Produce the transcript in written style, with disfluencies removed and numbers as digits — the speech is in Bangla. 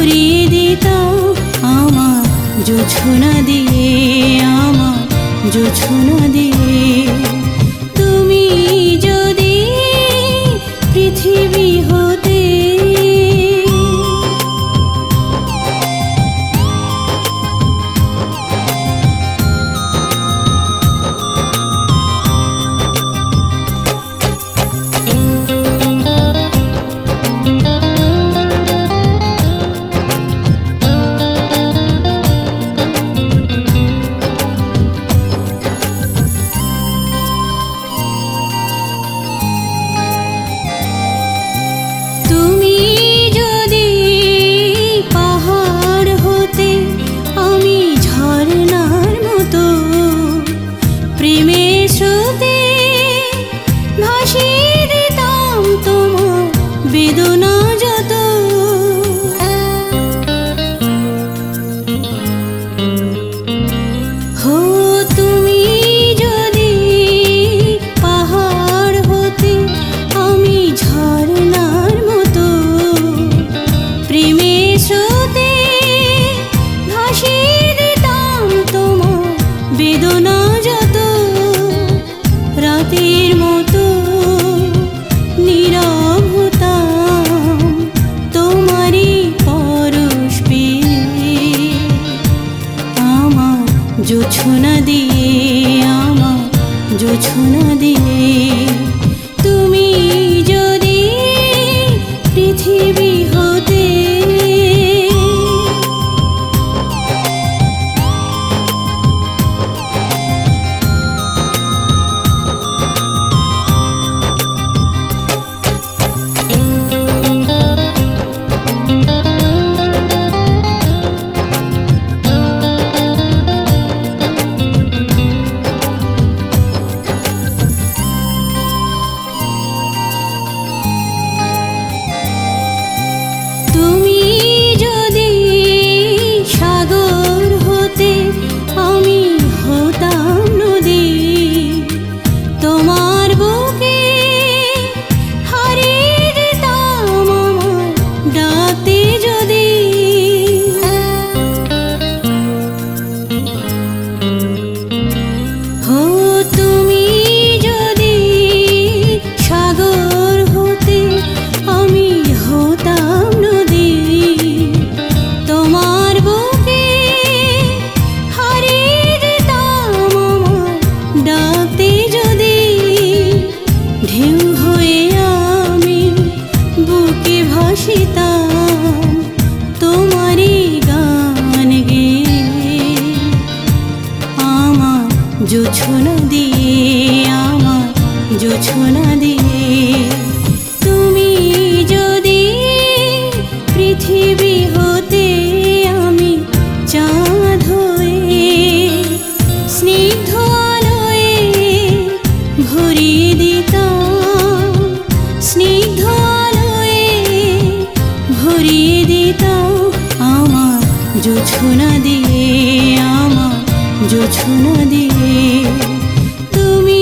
ভরিয়ে দিতাম আমার জোছনা দিয়ে, আমার জোছনা দিয়ে। তুমি যদি পৃথিবী হতে, বেদনা যত হো, তুমি যদি পাহাড় হতে আমি ঝর্ণার মতো প্রেমের স্রোতে ভাসিয়ে দিতাম তোমার বেদনা যত। রাতের মতো নীরব হতাম তোমারই পরশ পেয়ে, আমার জোছনা দিয়ে, আমার জোছনা দিয়ে। তুমি যদি পৃথিবী হতে, তোমারই গান গেয়ে, আমার জোছনা দিয়ে, আমার জোছনা দিয়ে। তুমি যদি পৃথিবী হতে আমি চাঁদ হয়ে স্নিগ্ধ আলোয় ভরিয়ে দিতাম, স্নিগ্ধ ভরিয়ে দিতাম আমার জোছনা দিয়ে, আমার জোছনা দিয়ে। তুমি